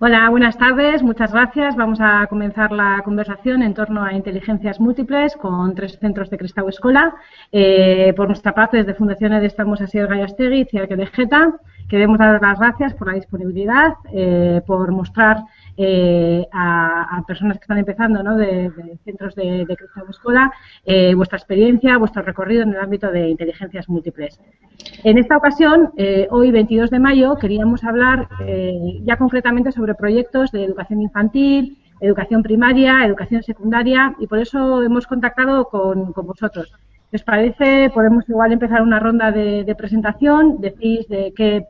Hola, buenas tardes, muchas gracias. Vamos a comenzar la conversación en torno a inteligencias múltiples con 3 centros de Kristau Eskola. Por nuestra parte, desde Fundación EDE estamos Asier Gallástegui y Ziarke de Geta. Queremos dar las gracias por la disponibilidad, por mostrar a personas que están empezando, ¿no?, de centros de Kristau Eskola, vuestra experiencia, vuestro recorrido en el ámbito de inteligencias múltiples. En esta ocasión, hoy 22 de mayo, queríamos hablar ya concretamente sobre proyectos de educación infantil, educación primaria, educación secundaria, y por eso hemos contactado con vosotros. Si os parece, podemos igual empezar una ronda de presentación, decís de qué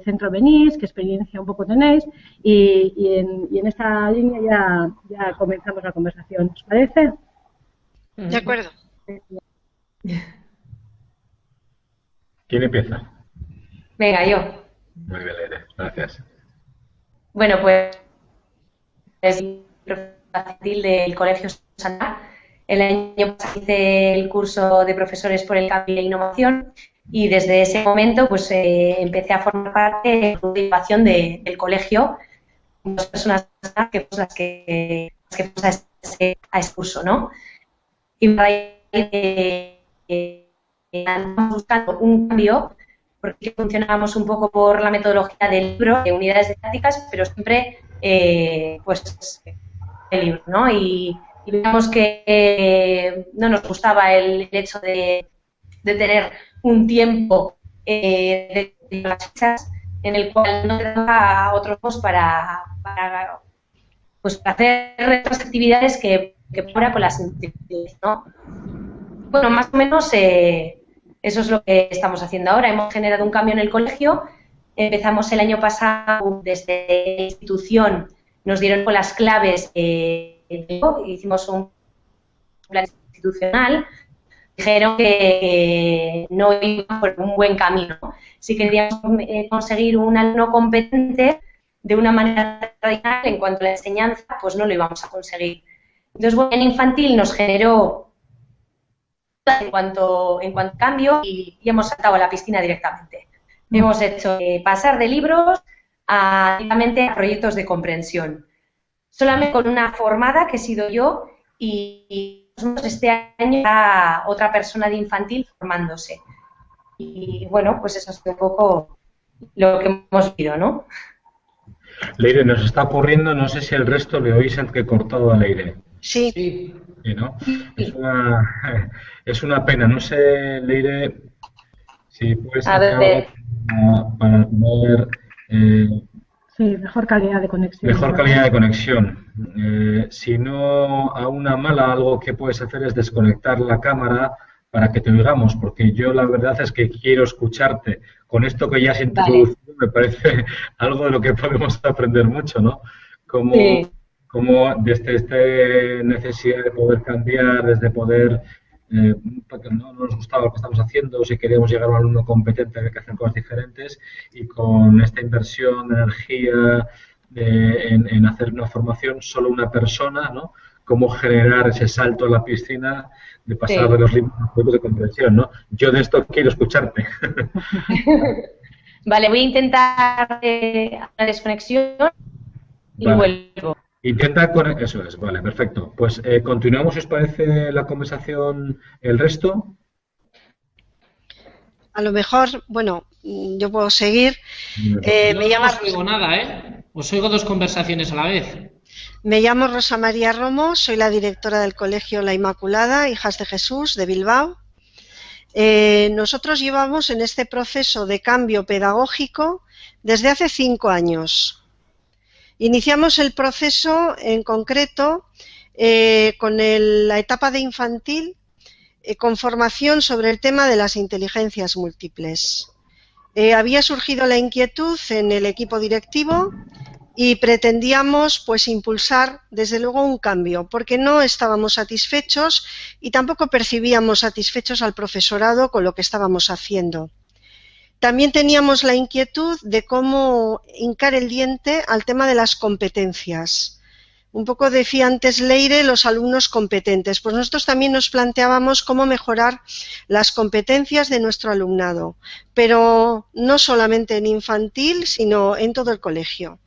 centro venís, qué experiencia un poco tenéis, y en esta línea ya comenzamos la conversación. ¿Os parece? De acuerdo. ¿Quién empieza? Venga, yo. Muy bien, Leire. Gracias. Bueno, pues es profesora del Colegio Santa. El año pasado hice el curso de profesores por el cambio y la innovación y desde ese momento pues empecé a formar parte de la innovación del colegio, dos personas que fuimos las que fuimos a ese curso, ¿no? Y para ahí estamos buscando un cambio porque funcionábamos un poco por la metodología del libro, de unidades didácticas, pero siempre pues el libro, ¿no? Y veíamos que no nos gustaba el hecho de tener un tiempo de las fechas en el cual no te daba a otros para hacer otras actividades que fuera con las actividades, ¿no? Bueno, más o menos eso es lo que estamos haciendo ahora. Hemos generado un cambio en el colegio. Empezamos el año pasado desde la institución, nos dieron con las claves, hicimos un plan institucional, dijeron que no iba por un buen camino. Si queríamos conseguir un alumno competente de una manera radical en cuanto a la enseñanza, pues no lo íbamos a conseguir. Entonces, bueno, en infantil nos generó en cuanto a cambio y hemos saltado a la piscina directamente. Hemos hecho pasar de libros directamente a proyectos de comprensión. Solamente con una formada que he sido yo y este año a otra persona de infantil formándose. Y bueno, pues eso es un poco lo que hemos visto, ¿no? Leire, nos está ocurriendo, no sé si el resto le oís el que he cortado a Leire. Sí. Sí, ¿no? Es una pena, no sé, Leire, si puedes hacer algo para poder... sí, mejor calidad de conexión. Mejor calidad de conexión. Si no, a una mala, algo que puedes hacer es desconectar la cámara para que te oigamos, porque yo la verdad es que quiero escucharte. Con esto que ya has introducido me parece algo de lo que podemos aprender mucho, ¿no? Como desde esta necesidad de poder cambiar, desde poder, porque no nos gustaba lo que estamos haciendo, si queríamos llegar a un alumno competente había que hacer cosas diferentes, y con esta inversión de energía en hacer una formación solo una persona, ¿no? Cómo generar ese salto a la piscina de pasar de los libros a los juegos de comprensión, ¿no? Yo de esto quiero escucharte. Vale, voy a intentar una desconexión y vuelvo. Intenta con eso es, vale, perfecto. Pues continuamos, si os parece, la conversación el resto. A lo mejor, bueno, yo puedo seguir. No os oigo nada, ¿eh? Os oigo dos conversaciones a la vez. Me llamo Rosa María Romo, soy la directora del Colegio La Inmaculada, Hijas de Jesús, de Bilbao. Nosotros llevamos en este proceso de cambio pedagógico desde hace 5 años. Iniciamos el proceso en concreto con la etapa de infantil con formación sobre el tema de las inteligencias múltiples. Había surgido la inquietud en el equipo directivo y pretendíamos pues impulsar desde luego un cambio, porque no estábamos satisfechos y tampoco percibíamos satisfechos al profesorado con lo que estábamos haciendo. También teníamos la inquietud de cómo hincar el diente al tema de las competencias. Un poco decía antes Leire, los alumnos competentes. Pues nosotros también nos planteábamos cómo mejorar las competencias de nuestro alumnado, pero no solamente en infantil, sino en todo el colegio.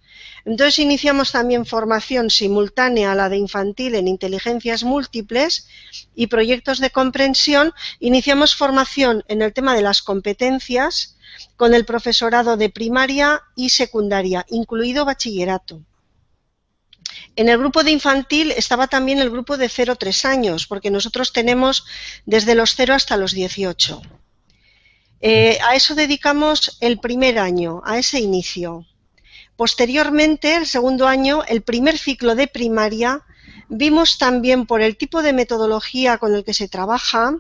Entonces iniciamos también formación simultánea a la de infantil en inteligencias múltiples y proyectos de comprensión. Iniciamos formación en el tema de las competencias con el profesorado de primaria y secundaria, incluido bachillerato. En el grupo de infantil estaba también el grupo de 0-3 años, porque nosotros tenemos desde los 0 hasta los 18. A eso dedicamos el primer año, a ese inicio. Posteriormente, el segundo año, el primer ciclo de primaria, vimos también por el tipo de metodología con el que se trabaja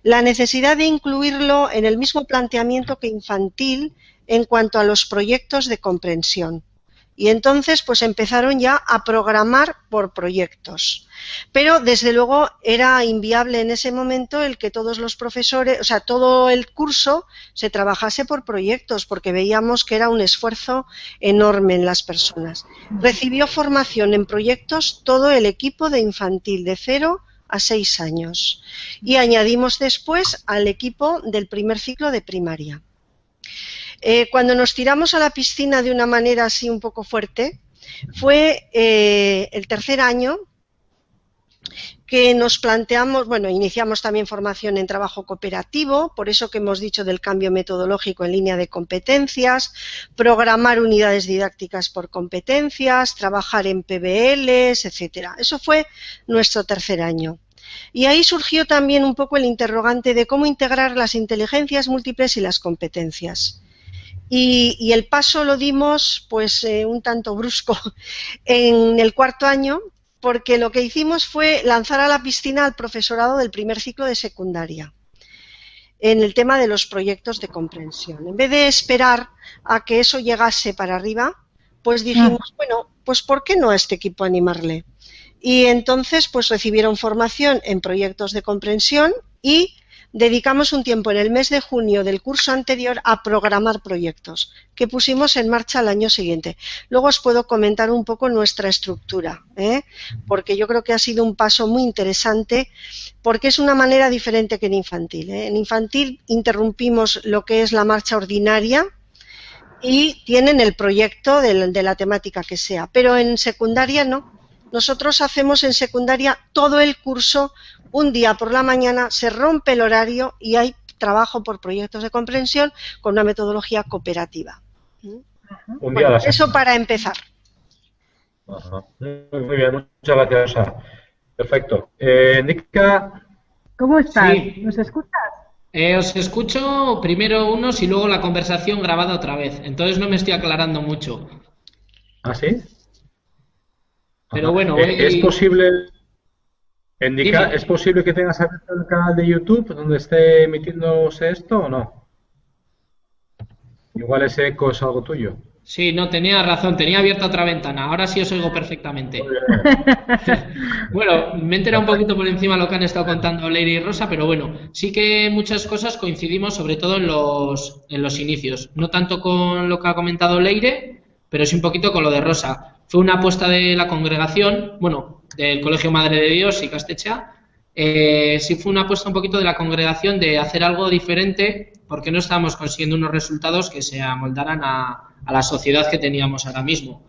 la necesidad de incluirlo en el mismo planteamiento que infantil en cuanto a los proyectos de comprensión. Y entonces pues empezaron ya a programar por proyectos. Pero desde luego era inviable en ese momento el que todos los profesores, o sea, todo el curso se trabajase por proyectos, porque veíamos que era un esfuerzo enorme en las personas. Recibió formación en proyectos todo el equipo de infantil de 0 a 6 años. Y añadimos después al equipo del primer ciclo de primaria. Cuando nos tiramos a la piscina de una manera así un poco fuerte, fue el tercer año que nos planteamos, bueno, iniciamos también formación en trabajo cooperativo, por eso que hemos dicho del cambio metodológico en línea de competencias, programar unidades didácticas por competencias, trabajar en PBLs, etcétera. Eso fue nuestro tercer año. Y ahí surgió también un poco el interrogante de cómo integrar las inteligencias múltiples y las competencias. Y el paso lo dimos pues un tanto brusco en el cuarto año, porque lo que hicimos fue lanzar a la piscina al profesorado del primer ciclo de secundaria en el tema de los proyectos de comprensión. En vez de esperar a que eso llegase para arriba, pues dijimos, bueno, pues ¿por qué no a este equipo animarle? Y entonces pues recibieron formación en proyectos de comprensión y dedicamos un tiempo en el mes de junio del curso anterior a programar proyectos que pusimos en marcha al año siguiente. Luego os puedo comentar un poco nuestra estructura, porque yo creo que ha sido un paso muy interesante, porque es una manera diferente que en infantil. En infantil interrumpimos lo que es la marcha ordinaria y tienen el proyecto de la temática que sea, pero en secundaria no. Nosotros hacemos en secundaria todo el curso, un día por la mañana se rompe el horario y hay trabajo por proyectos de comprensión con una metodología cooperativa. Un día a la semana. Eso para empezar. Ajá. Muy bien, muchas gracias, Rosa. Perfecto. Nika. ¿Cómo estás? Sí. ¿Nos escuchas? Os escucho primero unos y luego la conversación grabada otra vez. Entonces no me estoy aclarando mucho. ¿Ah, sí? Pero bueno, ¿es posible, Nika, Dime. es posible que tengas abierto el canal de YouTube donde esté emitiéndose esto o no? Igual ese eco es algo tuyo. Sí, no, tenía razón, tenía abierta otra ventana. Ahora sí os oigo perfectamente. Bueno, me he enterado un poquito por encima de lo que han estado contando Leire y Rosa, pero bueno, sí que muchas cosas coincidimos, sobre todo en los inicios. No tanto con lo que ha comentado Leire, pero sí un poquito con lo de Rosa. Fue una apuesta de la congregación, bueno, del Colegio Madre de Dios y Castecha. Sí fue una apuesta un poquito de la congregación de hacer algo diferente, porque no estábamos consiguiendo unos resultados que se amoldaran a la sociedad que teníamos ahora mismo.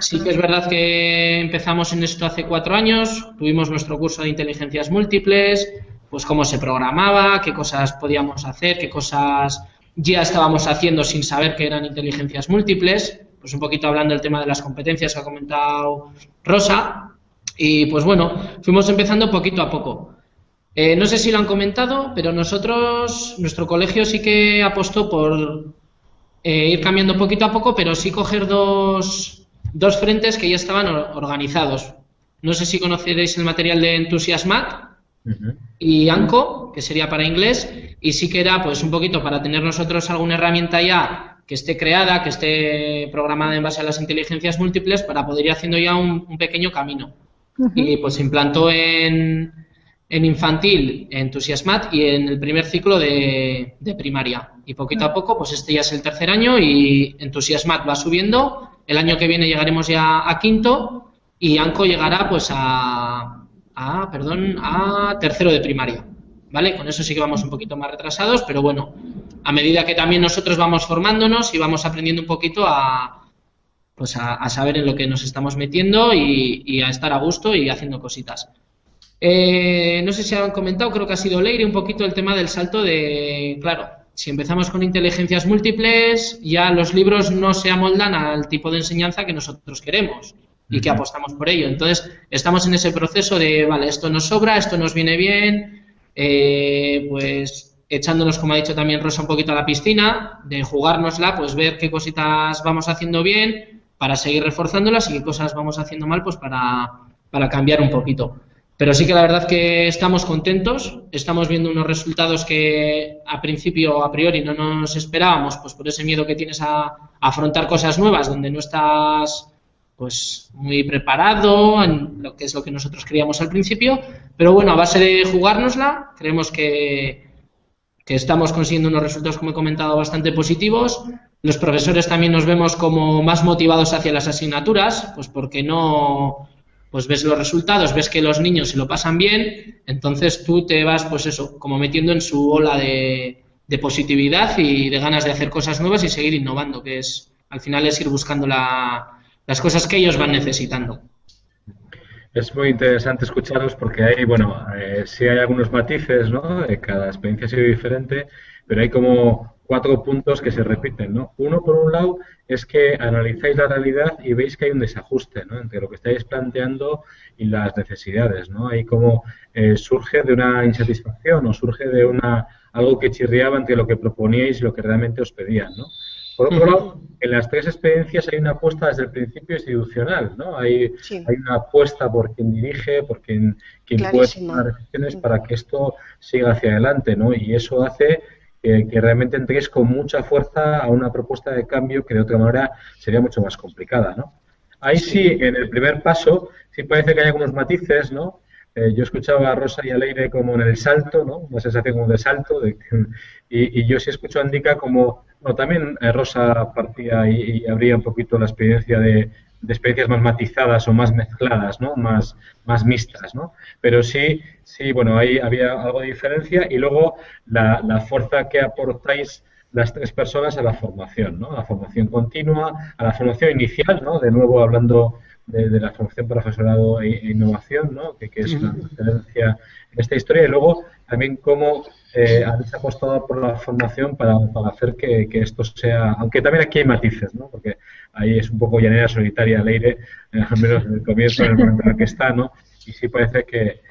Sí que es verdad que empezamos en esto hace 4 años, tuvimos nuestro curso de inteligencias múltiples, pues cómo se programaba, qué cosas podíamos hacer, qué cosas ya estábamos haciendo sin saber que eran inteligencias múltiples, pues un poquito hablando del tema de las competencias que ha comentado Rosa, y pues bueno, fuimos empezando poquito a poco. No sé si lo han comentado, pero nuestro colegio sí que apostó por ir cambiando poquito a poco, pero sí coger dos frentes que ya estaban organizados. No sé si conoceréis el material de Entusiasmat y ANCO, que sería para inglés, y sí que era pues un poquito para tener nosotros alguna herramienta ya que esté creada, que esté programada en base a las inteligencias múltiples para poder ir haciendo ya un pequeño camino. Y pues se implantó en infantil, Entusiasmat, y en el primer ciclo de primaria. Y poquito a poco, pues este ya es el tercer año y Entusiasmat va subiendo. El año que viene llegaremos ya a quinto y ANCO llegará pues a tercero de primaria. ¿Vale? Con eso sí que vamos un poquito más retrasados, pero bueno, a medida que también nosotros vamos formándonos y vamos aprendiendo un poquito a pues a saber en lo que nos estamos metiendo y a estar a gusto y haciendo cositas. No sé si han comentado, creo que ha sido Leire un poquito el tema del salto de, claro, si empezamos con inteligencias múltiples, ya los libros no se amoldan al tipo de enseñanza que nosotros queremos y que apostamos por ello. Entonces, estamos en ese proceso de, vale, esto nos sobra, esto nos viene bien, pues echándonos, como ha dicho también Rosa, un poquito a la piscina, de jugárnosla, pues ver qué cositas vamos haciendo bien para seguir reforzándolas y qué cosas vamos haciendo mal, pues para cambiar un poquito. Pero sí que la verdad que estamos contentos, estamos viendo unos resultados que a priori no nos esperábamos, pues por ese miedo que tienes a afrontar cosas nuevas donde no estás pues muy preparado en lo que es lo que nosotros queríamos al principio, pero bueno, a base de jugárnosla, creemos que estamos consiguiendo unos resultados, como he comentado, bastante positivos. Los profesores también nos vemos como más motivados hacia las asignaturas, pues porque no... pues ves los resultados, ves que los niños se lo pasan bien, entonces tú te vas, pues eso, como metiendo en su ola de positividad y de ganas de hacer cosas nuevas y seguir innovando, que es, al final es ir buscando las cosas que ellos van necesitando. Es muy interesante escucharos porque hay, bueno, sí hay algunos matices, ¿no? Cada experiencia ha sido diferente, pero hay como 4 puntos que se repiten, ¿no? Uno, por un lado, es que analizáis la realidad y veis que hay un desajuste, ¿no?, entre lo que estáis planteando y las necesidades, ¿no? Ahí como surge de una insatisfacción o surge de algo que chirriaba entre lo que proponíais y lo que realmente os pedían, ¿no? Por otro lado, en las 3 experiencias hay una apuesta desde el principio institucional, ¿no? Hay una apuesta por quien dirige, por quien puede tomar decisiones para que esto siga hacia adelante, ¿no? Y eso hace que realmente entréis con mucha fuerza a una propuesta de cambio que de otra manera sería mucho más complicada, ¿no? Ahí sí, en el primer paso, sí parece que hay algunos matices, ¿no? Yo escuchaba a Rosa y a Leire como en el salto, ¿no? Una sensación como de salto, y yo sí escucho a Andika como, bueno, también Rosa partía y abría un poquito la experiencia de experiencias más matizadas o más mezcladas, ¿no? Más mixtas, ¿no? Pero sí, bueno, ahí había algo de diferencia y luego la fuerza que aportáis las 3 personas a la formación, ¿no? A la formación continua, a la formación inicial, ¿no? De nuevo hablando de la formación profesorado e innovación, ¿no? Que es una diferencia en esta historia, y luego también cómo habéis apostado por la formación para hacer que esto sea, aunque también aquí hay matices, ¿no? Porque ahí es un poco llanera solitaria Leire, al menos en el comienzo, en el momento en el que está, ¿no? Y sí parece que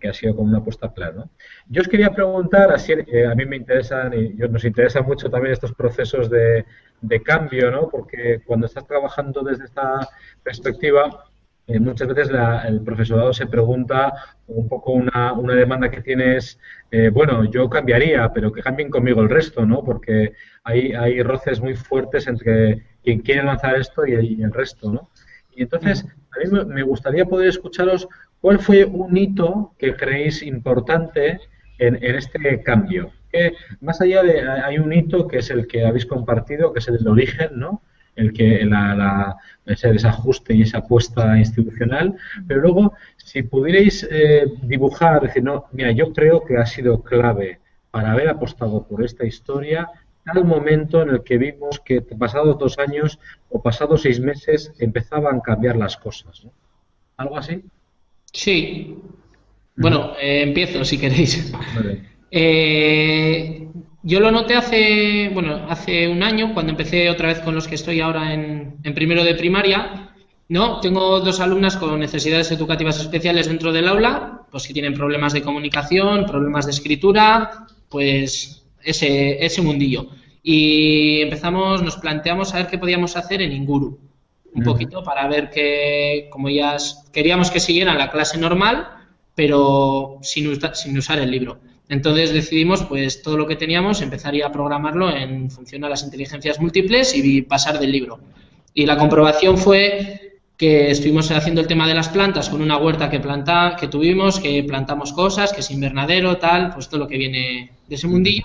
ha sido como una apuesta clara, ¿no? Yo os quería preguntar, así a mí me interesan y nos interesan mucho también estos procesos de cambio, ¿no? Porque cuando estás trabajando desde esta perspectiva, muchas veces el profesorado se pregunta un poco una demanda que tienes, bueno, yo cambiaría, pero que cambien conmigo el resto, ¿no? Porque hay roces muy fuertes entre quien quiere lanzar esto y el resto, ¿no? Y entonces, a mí me gustaría poder escucharos cuál fue un hito que creéis importante en este cambio. Que más allá hay un hito que es el que habéis compartido, que es el del origen, ¿no? El que ese desajuste y esa apuesta institucional, pero luego si pudierais dibujar, decir, no, mira, yo creo que ha sido clave para haber apostado por esta historia tal momento en el que vimos que pasados 2 años o pasados 6 meses empezaban a cambiar las cosas, ¿no? ¿Algo así? Sí. Bueno, empiezo si queréis. Vale. Yo lo noté hace un año, cuando empecé otra vez con los que estoy ahora en primero de primaria, ¿no? Tengo 2 alumnas con necesidades educativas especiales dentro del aula, pues que tienen problemas de comunicación, problemas de escritura, pues ese mundillo. Y nos planteamos a ver qué podíamos hacer en Inguru, un poquito, para ver que, como ellas queríamos que siguieran la clase normal, pero sin usar el libro. Entonces decidimos, pues todo lo que teníamos, empezaría a programarlo en función a las inteligencias múltiples y pasar del libro. Y la comprobación fue que estuvimos haciendo el tema de las plantas con una huerta que tuvimos, que plantamos cosas, que es invernadero, tal, pues todo lo que viene de ese mundillo.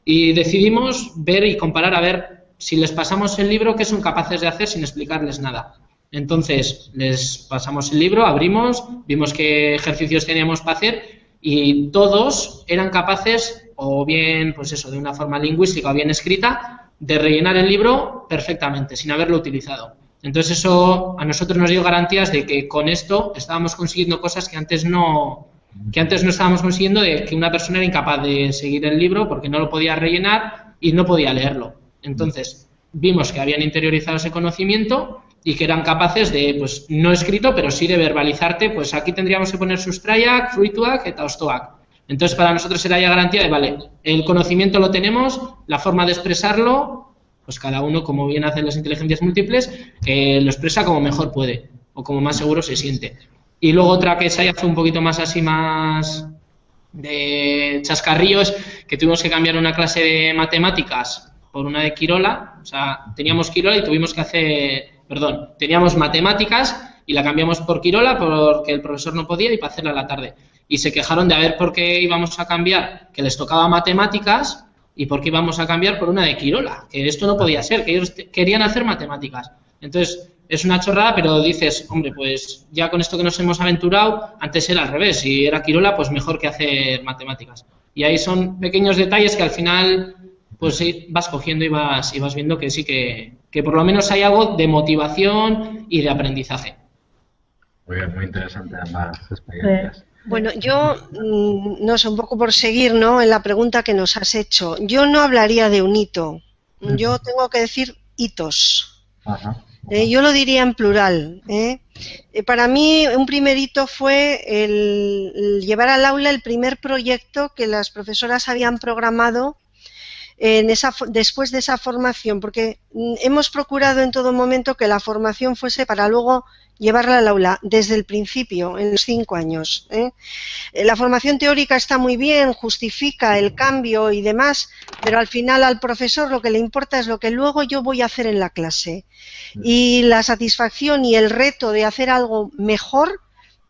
Y decidimos ver y comparar a ver si les pasamos el libro, qué son capaces de hacer sin explicarles nada. Entonces les pasamos el libro, abrimos, vimos qué ejercicios teníamos para hacer y todos eran capaces, o bien, pues eso, de una forma lingüística o bien escrita, de rellenar el libro perfectamente, sin haberlo utilizado. Entonces eso a nosotros nos dio garantías de que con esto estábamos consiguiendo cosas que antes no estábamos consiguiendo, de que una persona era incapaz de seguir el libro porque no lo podía rellenar y no podía leerlo. Entonces vimos que habían interiorizado ese conocimiento y que eran capaces de, pues no escrito, pero sí de verbalizarte, pues aquí tendríamos que poner sustraiak, fruituak eta hostoak. Entonces para nosotros era ya garantía de, vale, el conocimiento lo tenemos, la forma de expresarlo, pues cada uno, como bien hacen las inteligencias múltiples, lo expresa como mejor puede o como más seguro se siente. Y luego otra que se hace un poquito más así, más de chascarrillos, que tuvimos que cambiar una clase de matemáticas por una de Quirola. O sea, teníamos Quirola y tuvimos que hacer, teníamos matemáticas y la cambiamos por Quirola porque el profesor no podía y para hacerla a la tarde. Y se quejaron de a ver por qué íbamos a cambiar, que les tocaba matemáticas, y por qué íbamos a cambiar por una de Quirola, que esto no podía ser, que ellos querían hacer matemáticas. Entonces, es una chorrada, pero dices, hombre, pues ya con esto que nos hemos aventurado, antes era al revés, si era Quirola, pues mejor que hacer matemáticas. Y ahí son pequeños detalles que al final, pues sí, vas cogiendo y vas viendo que sí, que por lo menos hay algo de motivación y de aprendizaje. Muy bien, muy interesante ambas experiencias. Bueno, yo, no sé, un poco por seguir, ¿no?, en la pregunta que nos has hecho. Yo no hablaría de un hito. Yo tengo que decir hitos. Ajá. Yo lo diría en plural. Para mí, un primer hito fue el llevar al aula el primer proyecto que las profesoras habían programado después de esa formación, porque hemos procurado en todo momento que la formación fuese para luego llevarla al aula desde el principio, en los 5 años. La formación teórica está muy bien, justifica el cambio y demás, pero al final al profesor lo que le importa es lo que luego yo voy a hacer en la clase. Y la satisfacción y el reto de hacer algo mejor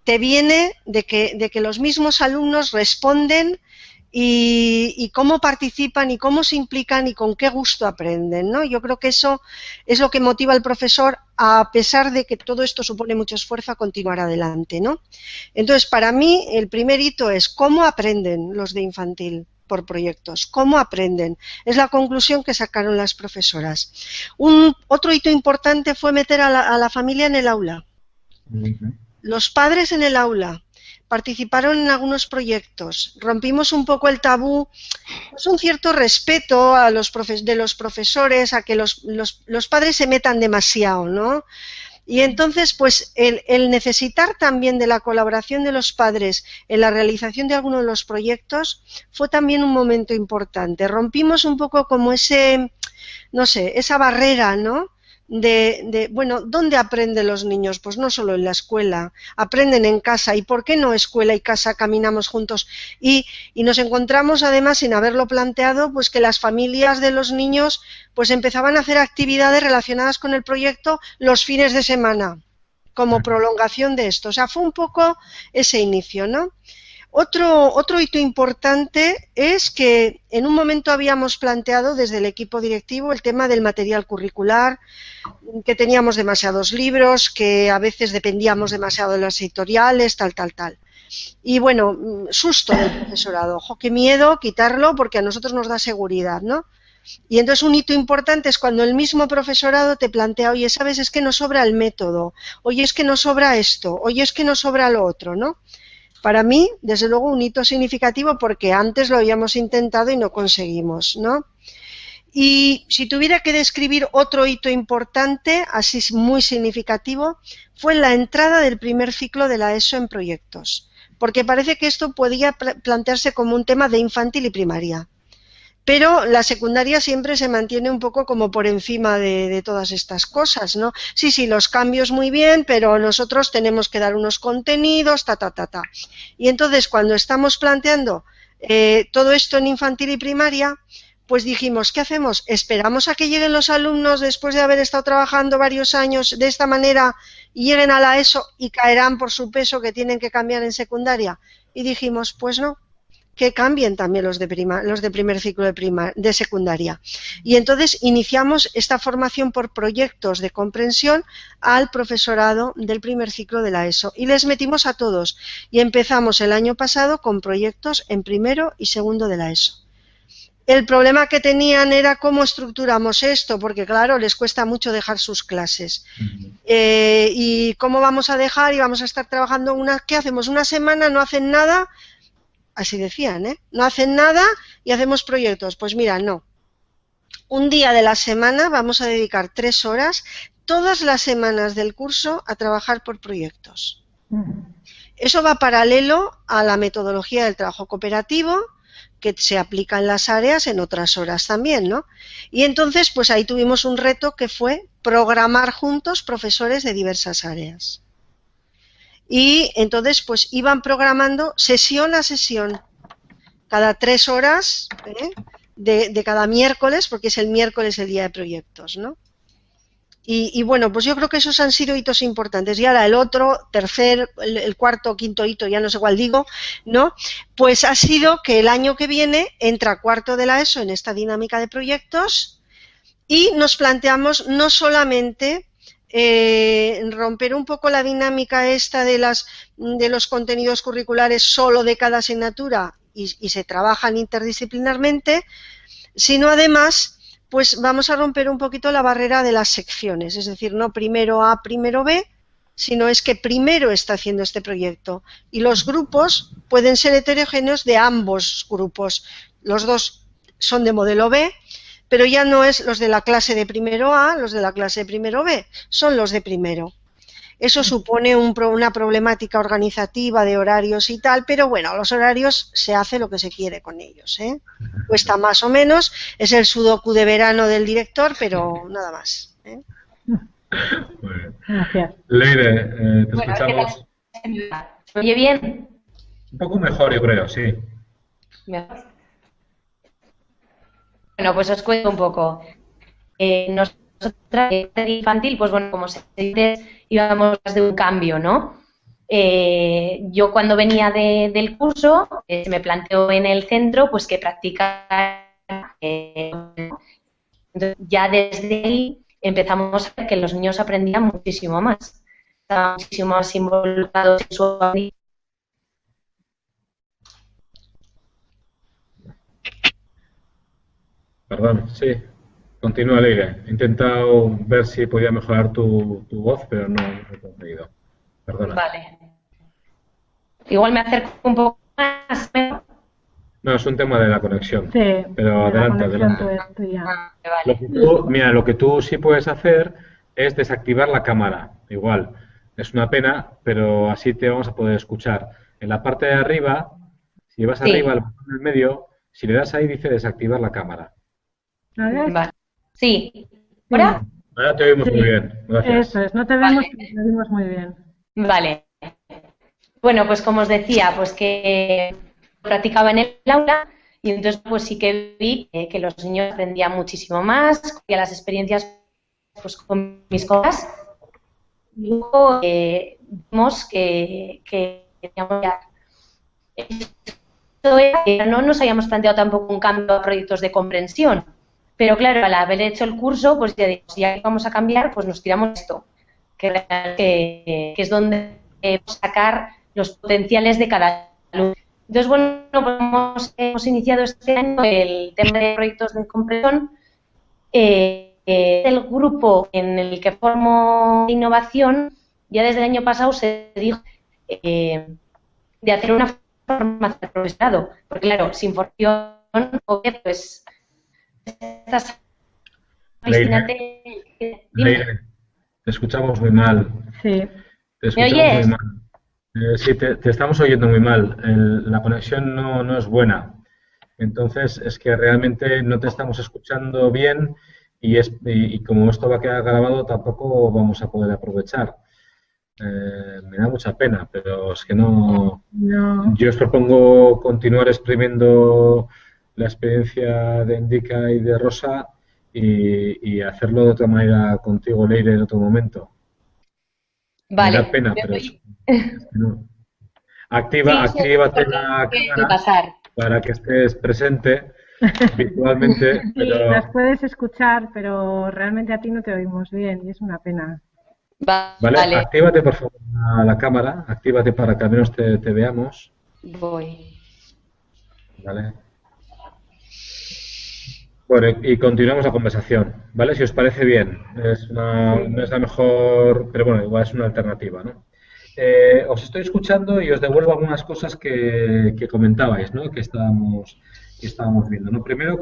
te viene de que los mismos alumnos responden y cómo participan y cómo se implican y con qué gusto aprenden, ¿no? Yo creo que eso es lo que motiva al profesor, a pesar de que todo esto supone mucho esfuerzo, a continuar adelante, ¿no? Entonces, para mí, el primer hito es cómo aprenden los de infantil por proyectos, cómo aprenden. Es la conclusión que sacaron las profesoras. Otro hito importante fue meter a la familia en el aula. Los padres en el aula. Participaron en algunos proyectos, rompimos un poco el tabú, pues un cierto respeto a de los profesores, a que los padres se metan demasiado, ¿no? Y entonces, pues, el necesitar también de la colaboración de los padres en la realización de algunos de los proyectos fue también un momento importante. Rompimos un poco como no sé, esa barrera, ¿no?, bueno, ¿dónde aprenden los niños? Pues no solo en la escuela, aprenden en casa. ¿Y por qué no escuela y casa caminamos juntos? Y nos encontramos, además, sin haberlo planteado, pues que las familias de los niños pues empezaban a hacer actividades relacionadas con el proyecto los fines de semana, como prolongación de esto. O sea, fue un poco ese inicio, ¿no? Otro hito importante es que en un momento habíamos planteado desde el equipo directivo el tema del material curricular, que teníamos demasiados libros, que a veces dependíamos demasiado de las editoriales, tal. Y bueno, susto del profesorado, ojo, qué miedo quitarlo porque a nosotros nos da seguridad, ¿no? Y entonces un hito importante es cuando el mismo profesorado te plantea, oye, ¿sabes? Es que nos sobra el método, oye, es que nos sobra esto, oye, es que nos sobra lo otro, ¿no? Para mí, desde luego, un hito significativo porque antes lo habíamos intentado y no conseguimos, ¿no? Y si tuviera que describir otro hito importante, así muy significativo, fue la entrada del primer ciclo de la ESO en proyectos, porque parece que esto podía plantearse como un tema de infantil y primaria. Pero la secundaria siempre se mantiene un poco como por encima de todas estas cosas, ¿no? Sí, los cambios muy bien, pero nosotros tenemos que dar unos contenidos, Y entonces, cuando estamos planteando todo esto en infantil y primaria, pues dijimos, ¿qué hacemos? ¿Esperamos a que lleguen los alumnos después de haber estado trabajando varios años de esta manera y lleguen a la ESO y caerán por su peso que tienen que cambiar en secundaria? Y dijimos, pues no, que cambien también los de primer ciclo de secundaria. Y entonces iniciamos esta formación por proyectos de comprensión al profesorado del primer ciclo de la ESO y les metimos a todos y empezamos el año pasado con proyectos en primero y segundo de la ESO. el problema que tenían era cómo estructuramos esto, porque claro, les cuesta mucho dejar sus clases. Y cómo vamos a dejar y vamos a estar trabajando ¿qué hacemos? Una semana, no hacen nada, así decían, no hacen nada y hacemos proyectos. Pues mira, no. Un día de la semana vamos a dedicar 3 horas, todas las semanas del curso, a trabajar por proyectos. Eso va paralelo a la metodología del trabajo cooperativo, que se aplica en las áreas en otras horas también, ¿no? Y entonces, pues ahí tuvimos un reto que fue programar juntos profesores de diversas áreas. Y entonces, pues iban programando sesión a sesión, cada 3 horas, de cada miércoles, porque es el miércoles el día de proyectos, ¿no? Y bueno, pues yo creo que esos han sido hitos importantes. Y ahora el otro, el cuarto, quinto hito, ya no sé cuál digo, ¿no? Pues ha sido que el año que viene entra cuarto de la ESO en esta dinámica de proyectos y nos planteamos no solamente romper un poco la dinámica esta de los contenidos curriculares solo de cada asignatura y se trabajan interdisciplinarmente, sino además pues vamos a romper un poquito la barrera de las secciones, es decir, no primero A, primero B, sino es que primero está haciendo este proyecto. Y los grupos pueden ser heterogéneos de ambos grupos. Los dos son de modelo B, pero ya no es los de la clase de primero A, los de la clase de primero B, son los de primero. Eso supone una problemática organizativa de horarios y tal, pero bueno, los horarios se hace lo que se quiere con ellos, Cuesta más o menos, es el sudoku de verano del director, pero nada más. Muy bien. Gracias. Leire, te escuchamos. ¿Se oye bien? Un poco mejor, yo creo, sí. Mejor. Bueno, pues os cuento un poco. Nosotras, en infantil, pues bueno, como se dice, íbamos de un cambio, ¿no? Yo cuando venía del curso, se me planteó en el centro pues que practicar. Entonces, ya desde ahí empezamos a ver que los niños aprendían muchísimo más. Estaban muchísimo más involucrados en su aprendizaje. Perdón, sí. Continúa, Leire. He intentado ver si podía mejorar tu voz, pero no lo he conseguido. Perdona. Vale. Igual me acerco un poco más. No, es un tema de la conexión. Sí, pero adelante, adelante. Vale. Lo que tú sí puedes hacer es desactivar la cámara. Igual. Es una pena, pero así te vamos a poder escuchar. En la parte de arriba, si vas arriba, al botón del medio, si le das ahí, dice desactivar la cámara. A ver. Vale. Sí. ¿Ahora? Ahora te oímos muy bien. Gracias. Eso es, no te vemos, pero te oímos muy bien. Vale. Bueno, pues como os decía, pues que practicaba en el aula y entonces pues sí que vi que los niños aprendían muchísimo más, cogía las experiencias pues con mis cosas. Y luego vimos que teníamos ya... Esto era que no nos habíamos planteado tampoco un cambio a proyectos de comprensión. Pero claro, al haber hecho el curso, pues ya digo, ya que vamos a cambiar, pues nos tiramos esto, que es donde sacar los potenciales de cada alumno. Entonces, bueno, pues hemos iniciado este año el tema de proyectos de comprensión. El grupo en el que formo innovación, ya desde el año pasado se dijo de hacer una formación de profesorado, porque claro, sin formación, pues... Leire, te escuchamos muy mal. Sí. Te escuchamos muy mal. Sí, te estamos oyendo muy mal. La conexión no es buena. Entonces, es que realmente no te estamos escuchando bien y como esto va a quedar grabado, tampoco vamos a poder aprovechar. Me da mucha pena, pero es que no. Yo os propongo continuar exprimiendo la experiencia de Indica y de Rosa y hacerlo de otra manera contigo, Leire, en otro momento. Vale. Me da pena, pero es que no. Actívate la cámara para que estés presente virtualmente. Sí, pero... las puedes escuchar, pero realmente a ti no te oímos bien y es una pena. Vale. Actívate, por favor, la cámara. Actívate para que al menos te veamos. Voy. Vale. Bueno, y continuamos la conversación, ¿vale? Si os parece bien. No es la mejor, pero bueno, igual es una alternativa, ¿no? Os estoy escuchando y os devuelvo algunas cosas que comentabais, ¿no? Que estábamos viendo, ¿no? Primero,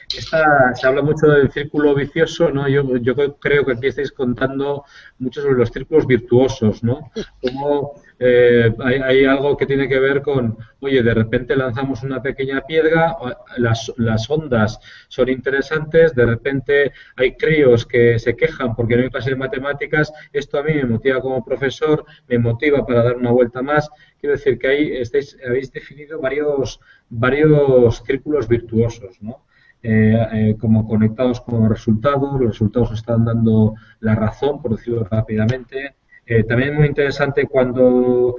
se habla mucho del círculo vicioso, ¿no? Yo creo que aquí estáis contando mucho sobre los círculos virtuosos, ¿no? Como hay algo que tiene que ver con, oye, de repente lanzamos una pequeña piedra, las ondas son interesantes, de repente hay críos que se quejan porque no hay clase de matemáticas, esto a mí me motiva como profesor, me motiva para dar una vuelta más. Quiero decir que ahí habéis definido varios círculos virtuosos, ¿no? Como conectados con los resultados están dando la razón, por decirlo rápidamente. También es muy interesante cuando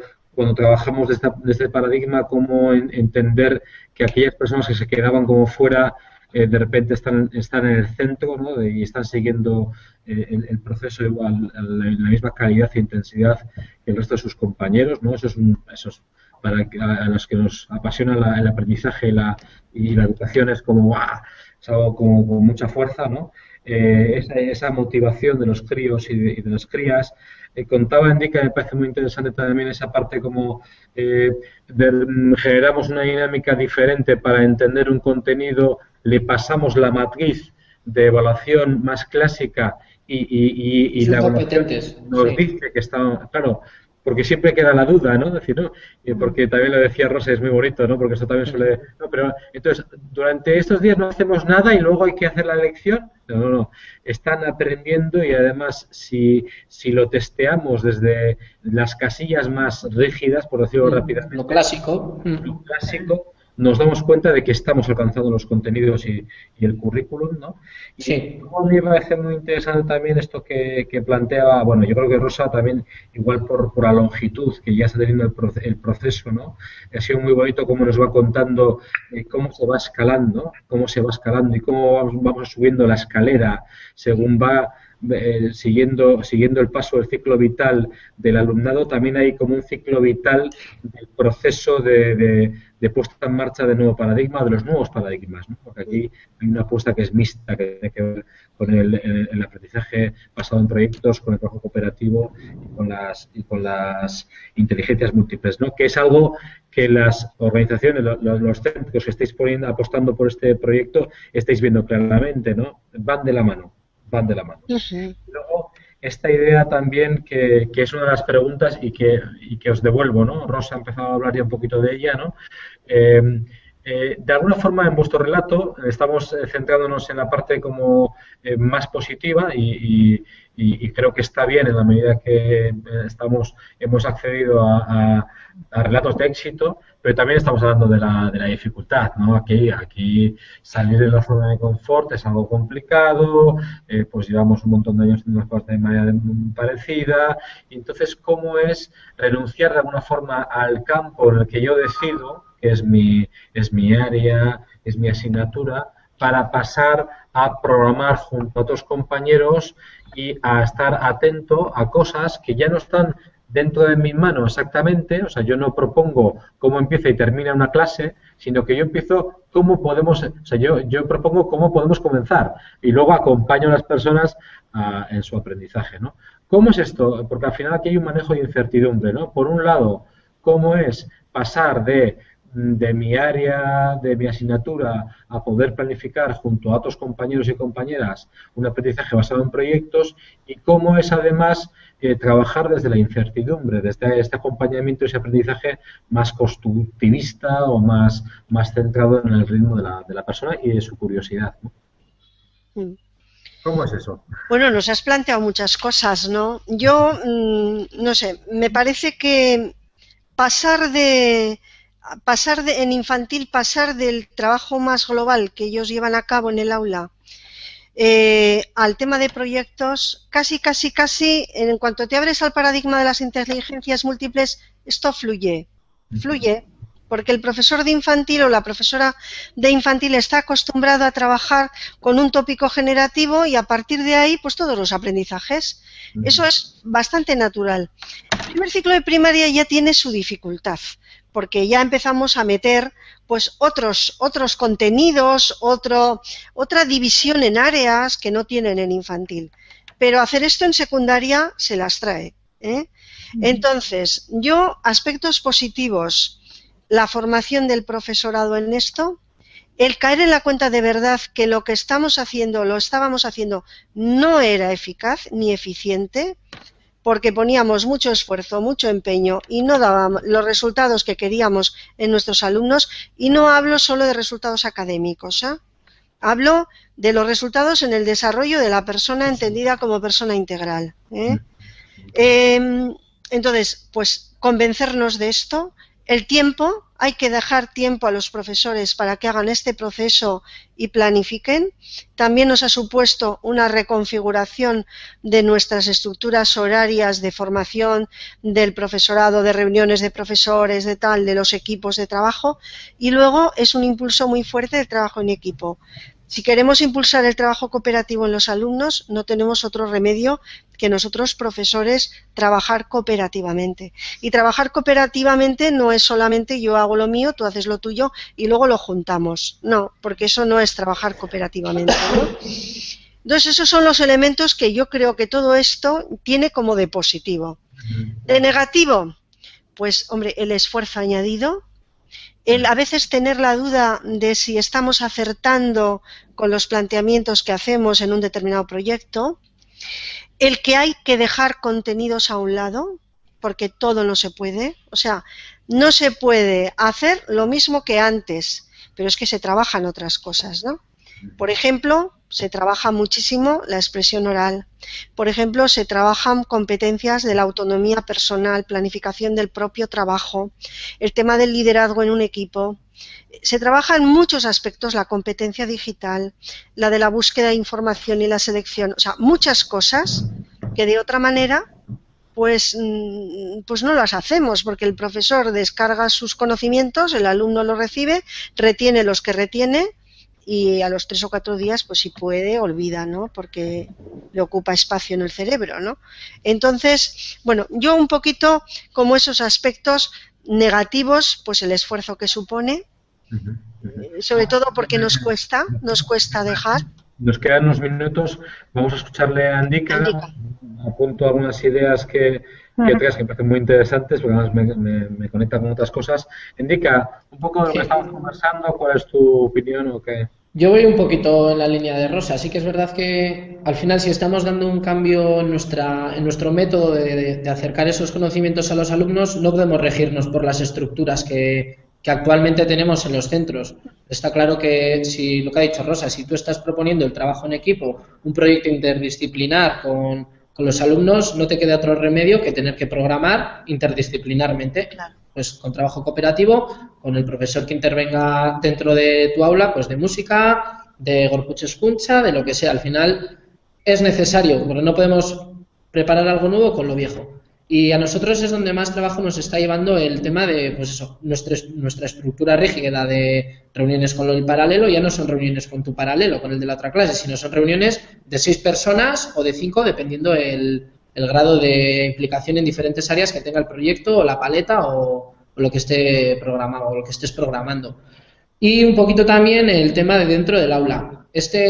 trabajamos de este paradigma, cómo entender que aquellas personas que se quedaban como fuera, de repente están en el centro, ¿no? Y están siguiendo el proceso igual, en la misma calidad e intensidad que el resto de sus compañeros, ¿no? Eso es para a los que nos apasiona el aprendizaje y la educación, es como ¡guau! Es algo como con mucha fuerza, ¿no? Esa motivación de los críos y de las crías. Contaba Enrique, me parece muy interesante también esa parte como generamos una dinámica diferente para entender un contenido, le pasamos la matriz de evaluación más clásica y la evaluación nos dice que está, claro, porque siempre queda la duda, ¿no? Decir, ¿no? Porque también lo decía Rosa, es muy bonito, ¿no? Porque eso también suele... No, pero entonces, durante estos días no hacemos nada y luego hay que hacer la lección. No. Están aprendiendo y además si lo testeamos desde las casillas más rígidas, por decirlo rápidamente... Lo clásico, nos damos cuenta de que estamos alcanzando los contenidos y el currículum, ¿no? Y sí. Me parece muy interesante también esto que planteaba, bueno, yo creo que Rosa también, igual por la longitud que ya está teniendo el proceso, ¿no? Ha sido muy bonito cómo nos va contando cómo se va escalando y cómo vamos subiendo la escalera según va siguiendo el paso del ciclo vital del alumnado. También hay como un ciclo vital del proceso de puesta en marcha del nuevo paradigma, de los nuevos paradigmas, ¿no? Porque aquí hay una apuesta que es mixta, que tiene que ver con el aprendizaje basado en proyectos, con el trabajo cooperativo y con las inteligencias múltiples, ¿no? Que es algo que las organizaciones, los centros que estáis apostando por este proyecto, estáis viendo claramente, ¿no? Van de la mano. Uh-huh. Luego, esta idea también que es una de las preguntas y que os devuelvo, ¿no? Rosa ha empezado a hablar ya un poquito de ella, ¿no? De alguna forma en vuestro relato estamos centrándonos en la parte como más positiva y creo que está bien en la medida que hemos accedido a relatos de éxito, pero también estamos hablando de la dificultad, ¿no? Aquí salir de la zona de confort es algo complicado, pues llevamos un montón de años haciendo las cosas de manera parecida, y entonces ¿cómo es renunciar de alguna forma al campo en el que yo decido, que es mi área, es mi asignatura, para pasar a programar junto a otros compañeros y a estar atento a cosas que ya no están dentro de mis manos exactamente? O sea, yo no propongo cómo empieza y termina una clase, sino que yo empiezo yo propongo cómo podemos comenzar y luego acompaño a las personas en su aprendizaje, ¿no? ¿Cómo es esto? Porque al final aquí hay un manejo de incertidumbre, ¿no? Por un lado, ¿cómo es pasar de mi área, de mi asignatura, a poder planificar junto a otros compañeros y compañeras un aprendizaje basado en proyectos? Y cómo es además trabajar desde la incertidumbre, desde este acompañamiento y ese aprendizaje más constructivista o más centrado en el ritmo de la persona y de su curiosidad, ¿no? ¿Cómo es eso? Bueno, nos has planteado muchas cosas, ¿no? Yo, no sé, me parece que pasar en infantil, pasar del trabajo más global que ellos llevan a cabo en el aula al tema de proyectos, casi, en cuanto te abres al paradigma de las inteligencias múltiples, esto fluye, porque el profesor de infantil o la profesora de infantil está acostumbrado a trabajar con un tópico generativo y a partir de ahí, pues todos los aprendizajes. Eso es bastante natural. El primer ciclo de primaria ya tiene su dificultad, porque ya empezamos a meter pues otros contenidos, otra división en áreas que no tienen en infantil. Pero hacer esto en secundaria se las trae, ¿eh? Entonces, yo, aspectos positivos, la formación del profesorado en esto, el caer en la cuenta de verdad que lo que estábamos haciendo no era eficaz ni eficiente, porque poníamos mucho esfuerzo, mucho empeño y no dábamos los resultados que queríamos en nuestros alumnos, y no hablo solo de resultados académicos, ¿eh? Hablo de los resultados en el desarrollo de la persona entendida como persona integral, ¿eh? Entonces, pues convencernos de esto. El tiempo, hay que dejar tiempo a los profesores para que hagan este proceso y planifiquen. También nos ha supuesto una reconfiguración de nuestras estructuras horarias de formación del profesorado, de reuniones de profesores, de los equipos de trabajo, y luego es un impulso muy fuerte del trabajo en equipo. Si queremos impulsar el trabajo cooperativo en los alumnos, no tenemos otro remedio que nosotros, profesores, trabajar cooperativamente. Y trabajar cooperativamente no es solamente yo hago lo mío, tú haces lo tuyo y luego lo juntamos. No, porque eso no es trabajar cooperativamente, ¿no? Entonces, esos son los elementos que yo creo que todo esto tiene como de positivo. De negativo, pues, hombre, el esfuerzo añadido. El a veces tener la duda de si estamos acertando con los planteamientos que hacemos en un determinado proyecto, el que hay que dejar contenidos a un lado, porque todo no se puede, o sea, no se puede hacer lo mismo que antes, pero es que se trabajan otras cosas, ¿no? Por ejemplo, se trabaja muchísimo la expresión oral. Por ejemplo, se trabajan competencias de la autonomía personal, planificación del propio trabajo, el tema del liderazgo en un equipo. Se trabaja en muchos aspectos la competencia digital, la de la búsqueda de información y la selección. O sea, muchas cosas que de otra manera pues no las hacemos, porque el profesor descarga sus conocimientos, el alumno los recibe, retiene los que retiene, y a los 3 o 4 días, pues si puede, olvida, ¿no? Porque le ocupa espacio en el cerebro, ¿no? Entonces, bueno, yo un poquito como esos aspectos negativos, pues el esfuerzo que supone, sobre todo porque nos cuesta dejar. Nos quedan unos minutos, vamos a escucharle a Andika. Apunto algunas ideas que tengas que me parecen muy interesantes, porque además me conecta con otras cosas. Indica un poco de lo que estamos conversando, ¿cuál es tu opinión o qué? Yo voy un poquito en la línea de Rosa. Sí que es verdad que al final, si estamos dando un cambio en nuestro método de acercar esos conocimientos a los alumnos, no podemos regirnos por las estructuras que actualmente tenemos en los centros. Está claro que, si lo que ha dicho Rosa, si tú estás proponiendo el trabajo en equipo, un proyecto interdisciplinar con los alumnos, no te queda otro remedio que tener que programar interdisciplinarmente. Claro. Pues con trabajo cooperativo, con el profesor que intervenga dentro de tu aula, pues de música, de gorputz escucha, de lo que sea. Al final es necesario, porque no podemos preparar algo nuevo con lo viejo. Y a nosotros es donde más trabajo nos está llevando el tema de, pues eso, nuestra estructura rígida de reuniones con el paralelo. Ya no son reuniones con tu paralelo, con el de la otra clase, sino son reuniones de 6 personas o de 5, dependiendo el grado de implicación en diferentes áreas que tenga el proyecto o la paleta o lo que esté programado o lo que estés programando. Y un poquito también el tema de dentro del aula. Esta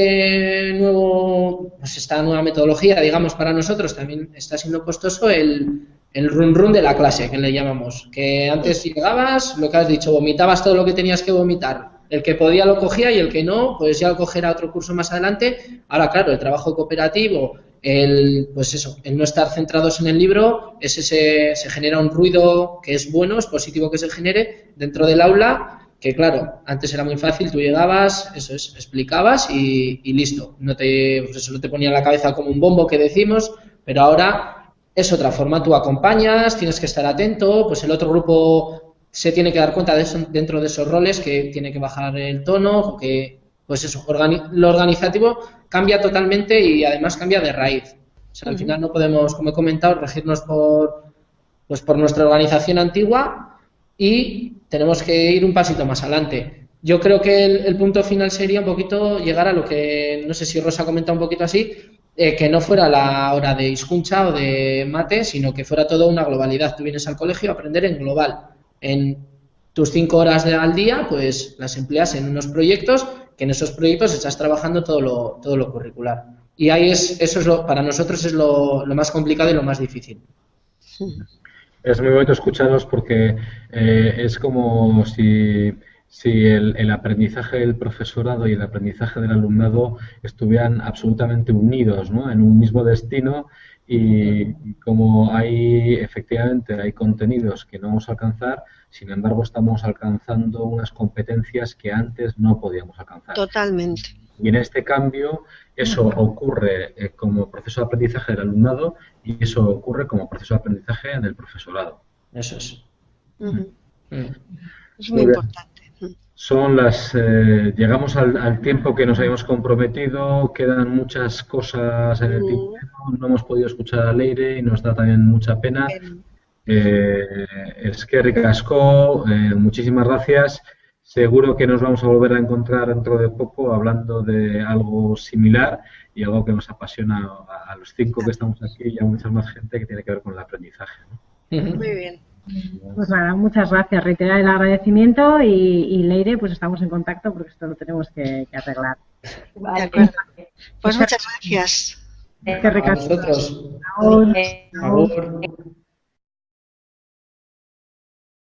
nueva metodología, digamos, para nosotros también está siendo costoso el run de la clase, que le llamamos. Que antes llegabas, lo que has dicho, vomitabas todo lo que tenías que vomitar. El que podía lo cogía y el que no, pues ya lo cogerá otro curso más adelante. Ahora, claro, el trabajo cooperativo, el no estar centrados en el libro, se genera un ruido que es bueno, es positivo que se genere dentro del aula. Que claro, antes era muy fácil, tú llegabas, explicabas y listo. No te ponía en la cabeza como un bombo que decimos, pero ahora es otra forma. Tú acompañas, tienes que estar atento, pues el otro grupo se tiene que dar cuenta de eso, dentro de esos roles, que tiene que bajar el tono, o que, pues eso, lo organizativo cambia totalmente y además cambia de raíz. O sea, al final no podemos, como he comentado, regirnos por nuestra organización antigua, y tenemos que ir un pasito más adelante. Yo creo que el punto final sería un poquito llegar a lo que, no sé si Rosa ha comentado un poquito así, que no fuera la hora de hizkuntza o de mate, sino que fuera todo una globalidad. Tú vienes al colegio a aprender en global, en tus 5 horas al día, pues las empleas en unos proyectos, que en esos proyectos estás trabajando todo lo curricular. Y ahí eso es para nosotros es lo más complicado y lo más difícil. Es muy bonito escucharlos porque es como si el aprendizaje del profesorado y el aprendizaje del alumnado estuvieran absolutamente unidos, ¿no?, en un mismo destino, y como efectivamente hay contenidos que no vamos a alcanzar, sin embargo estamos alcanzando unas competencias que antes no podíamos alcanzar. Totalmente. Y en este cambio eso ocurre como proceso de aprendizaje del alumnado y eso ocurre como proceso de aprendizaje del profesorado. Eso es. Es muy importante. Llegamos al tiempo que nos habíamos comprometido, quedan muchas cosas en el tintero, no hemos podido escuchar a Leire y nos da también mucha pena. Eskerrik asko, muchísimas gracias. Seguro que nos vamos a volver a encontrar dentro de poco hablando de algo similar y algo que nos apasiona a los 5 que estamos aquí y a mucha más gente, que tiene que ver con el aprendizaje, ¿no? Muy bien. Pues nada, muchas gracias. Reiterar el agradecimiento y Leire, pues estamos en contacto porque esto lo tenemos que arreglar. Vale. De acuerdo. Pues muchas gracias. Eskerrik A asko. vosotros. Agur. Agur.